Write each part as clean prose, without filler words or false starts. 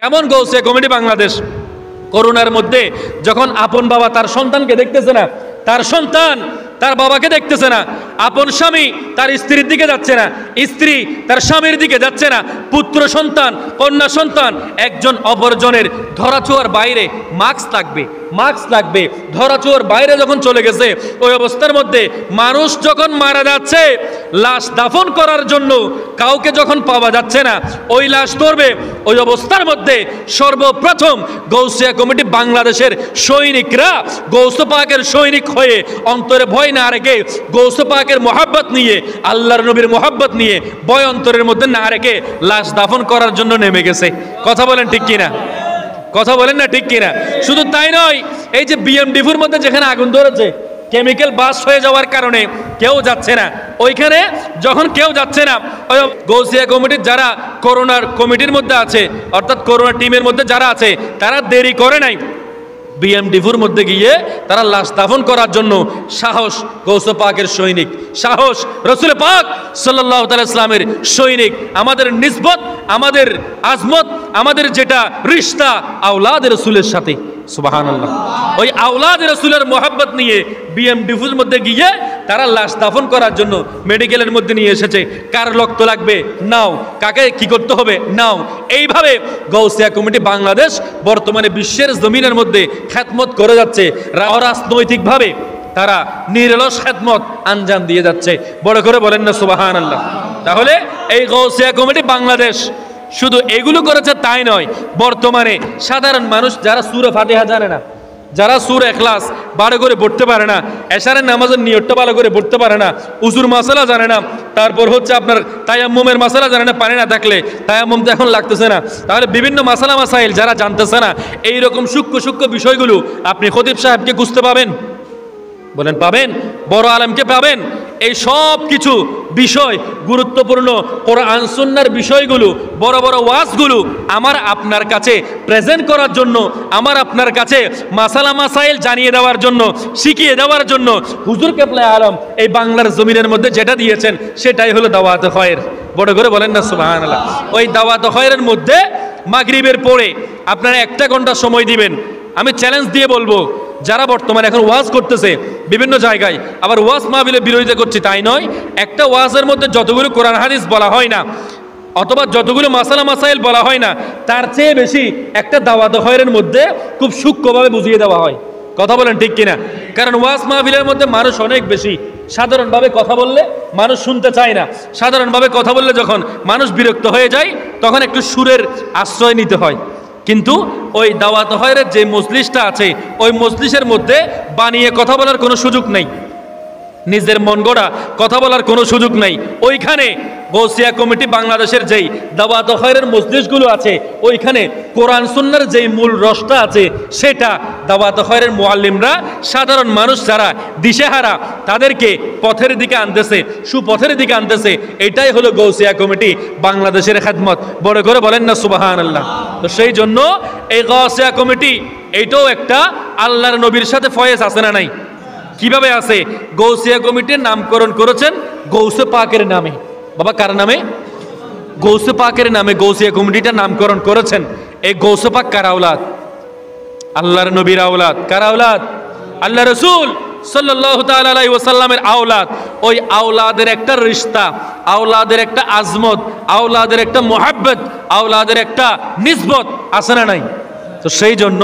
কেমন গৌসিয়া কমিটি বাংলাদেশ করোনার মধ্যে যখন আপন বাবা তার সন্তানকে দেখতেছে না, তার সন্তান তার বাবাকে দেখতেছে না, আপন স্বামী তার স্ত্রীর দিকে যাচ্ছে না, স্ত্রী তার স্বামীর দিকে যাচ্ছে না, পুত্র সন্তান কন্যা সন্তান একজন অপরজনের ধরাছোঁয়ার বাইরে মাস্ক লাগবে ধরাছোঁয়ার বাইরে যখন চলে গেছে, ওই অবস্থার মধ্যে মানুষ যখন মারা যাচ্ছে, লাশ দাফন করার জন্য কাউকে যখন পাওয়া যাচ্ছে না, ওই লাশ ধরবে, ওই অবস্থার মধ্যে সর্বপ্রথম গৌসিয়া কমিটি বাংলাদেশের সৈনিকরা গৌস পাকের সৈনিক হয়ে অন্তরে ভয় না রেখে, গৌস পাকের মোহাব্বত নিয়ে, আল্লাহর নবীর মোহাব্বত নিয়ে ভয় অন্তরের মধ্যে না রেখে লাশ দাফন করার জন্য নেমে গেছে। কথা বলেন ঠিক কিনা? কথা বলেন না ঠিক কিনা? শুধু তাই নয়, এই যে বিএমডিফুর মধ্যে যেখানে আগুন ধরেছে, কেমিক্যাল বাস্ট হয়ে যাওয়ার কারণে কেউ যাচ্ছে না, ওইখানে যখন কেউ যাচ্ছে না, ওই গৌসিয়া কমিটির যারা করোনার কমিটির মধ্যে আছে, অর্থাৎ করোনা টিমের মধ্যে যারা আছে, তারা দেরি করে নাই, বিএমডিফুর মধ্যে গিয়ে তারা লাশ দাফন করার জন্য সাহস গৌস পাকের সৈনিক, সাহস রসুল পাক সাল্লাল্লাহু তাআলা ইসলামের সৈনিক, আমাদের নিসবত, আমাদের আজমত, আমাদের যেটা রিশতা আওলাদ রসুলের সাথে, সুবহানাল্লাহ, ওই আওলাদ রসুলের মোহাব্বত নিয়ে বিএমডিফুর মধ্যে গিয়ে তারা লাশ দাফন করার জন্য মেডিকেলের মধ্যে নিয়ে এসেছে। কার রক্ত লাগবে নাও, কাকে কি করতে হবে নাও। এইভাবে গৌসিয়া কমিটি বাংলাদেশ বর্তমানে বিশ্বের জমিনের মধ্যে খ্যাতমত করে যাচ্ছে, অরাজনৈতিকভাবে তারা নিরলস খ্যাতমত আঞ্জাম দিয়ে যাচ্ছে। বড় করে বলেন না সুবহানাল্লাহ। তাহলে এই গৌসিয়া কমিটি বাংলাদেশ শুধু এগুলো করেছে তাই নয়, বর্তমানে সাধারণ মানুষ যারা সূরা ফাতিহা জানে না, যারা সূরা ইখলাস ভালো করে পড়তে পারে না, এশারের নামাজের নিয়তটা ভালো করে পড়তে পারে না, উজুর মাসালা জানে না, তারপর হচ্ছে আপনার তায়াম্মুমের মাসালা জানে না, পানি না থাকলে তায়াম্মুম তো এখন লাগতেছে না, তাহলে বিভিন্ন মাসালা মাসাইল যারা জানতেছে না, এইরকম সূক্ষ্ম বিষয়গুলো আপনি খতিব সাহেবকে খুঁজতে পাবেন, বলেন পাবেন, বড় আলেমকে পাবেন। এই সব কিছু বিষয় গুরুত্বপূর্ণ কোরআন সুন্নাহর বিষয়গুলো, বড় বড় ওয়াজগুলো আমার আপনার কাছে প্রেজেন্ট করার জন্য, আমার আপনার কাছে মাসালা মাসাইল জানিয়ে দেওয়ার জন্য, শিখিয়ে দেওয়ার জন্য হুজুর কেবলা আলম এই বাংলার জমিনের মধ্যে যেটা দিয়েছেন সেটাই হলো দাওয়াতে খয়ের। বড় করে বলেন না সুবহানাল্লাহ। ওই দাওয়াতে খয়েরের মধ্যে মাগরিবের পরে আপনারা 1 ঘন্টা সময় দিবেন। আমি চ্যালেঞ্জ দিয়ে বলবো, যারা বর্তমানে এখন ওয়াজ করতেছে বিভিন্ন জায়গায়, আবার ওয়াজ মাহফিলে বিরোধিতা করছে তাই নয়, একটা ওয়াজের মধ্যে যতগুলো কোরআন হাদিস বলা হয় না, অথবা যতগুলো মাসালা মাসাইল বলা হয় না, তার চেয়ে বেশি একটা দাওয়াত খয়েরের মধ্যে খুব সূক্ষ্মভাবে বুঝিয়ে দেওয়া হয়। কথা বলেন ঠিক কিনা? কারণ ওয়াজ মাহফিলের মধ্যে মানুষ অনেক বেশি, সাধারণভাবে কথা বললে মানুষ শুনতে চায় না, সাধারণভাবে কথা বললে যখন মানুষ বিরক্ত হয়ে যায়, তখন একটু সুরের আশ্রয় নিতে হয়। কিন্তু ওই দাওয়াত খয়েরের যে মজলিসটা আছে, ওই মজলিসের মধ্যে বানিয়ে কথা বলার কোনো সুযোগ নেই, নিজের মন গড়া কথা বলার কোনো সুযোগ নেই। ওইখানে গৌসিয়া কমিটি বাংলাদেশের যেই দাওয়াত খয়েরের মজলিসগুলো আছে, ওইখানে কোরআন সুন্নাহর যেই মূল রসটা আছে, সেটা দাওয়াত খয়েরের মুআল্লিমরা সাধারণ মানুষ যারা দিশেহারা তাদেরকে পথের দিকে আনতেছে, সুপথের দিকে আনতেছে। এটাই হলো গৌসিয়া কমিটি বাংলাদেশের খেদমত। বড় করে বলেন না সুবহানাল্লাহ। তো সেই জন্য এই গৌসিয়া কমিটি এইটাও একটা আল্লাহর নবীর সাথে ফয়েজ আছে না নাই? কিভাবে আছে? গৌসিয়া কমিটির নামকরণ করেছেন গৌসে পাকের নামে। বাবা কার নামে? গৌসে পাকের নামে গৌসিয়া কমিটিটা নামকরণ করেছেন। এই গৌসে পাক কার আওলাদ? আল্লাহর নবীর আওলাদ। কার আওলাদ? আল্লাহ রাসূল সাল্লাল্লাহু তাআলা আলাইহি ওয়াসাল্লামের আওলাদ। ওই আওলাদের একটা রিশতা, আওলাদের একটা আজমত, আওলাদের একটা মুহাব্বত, আওলাদের একটা নিসবত আছে না নাই? তো সেই জন্য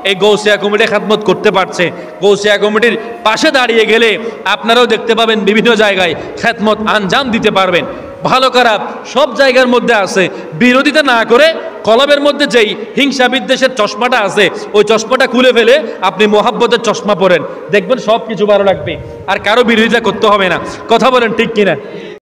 এই গৌসিয়া কমিটি খেদমত করতে পারছে। গৌসিয়া কমিটির পাশে দাঁড়িয়ে গেলে আপনারাও দেখতে পাবেন বিভিন্ন জায়গায় খেদমত আঞ্জাম দিতে পারবেন। ভালো খারাপ সব জায়গার মধ্যে আছে, বিরোধিতা না করে কলবের মধ্যে যেই হিংসা বিদ্বেষের চশমাটা আছে, ওই চশমাটা খুলে ফেলে আপনি মোহাব্বতের চশমা পরেন, দেখবেন সব কিছু ভালো লাগবে, আর কারো বিরোধিতা করতে হবে না। কথা বলেন ঠিক কিনা?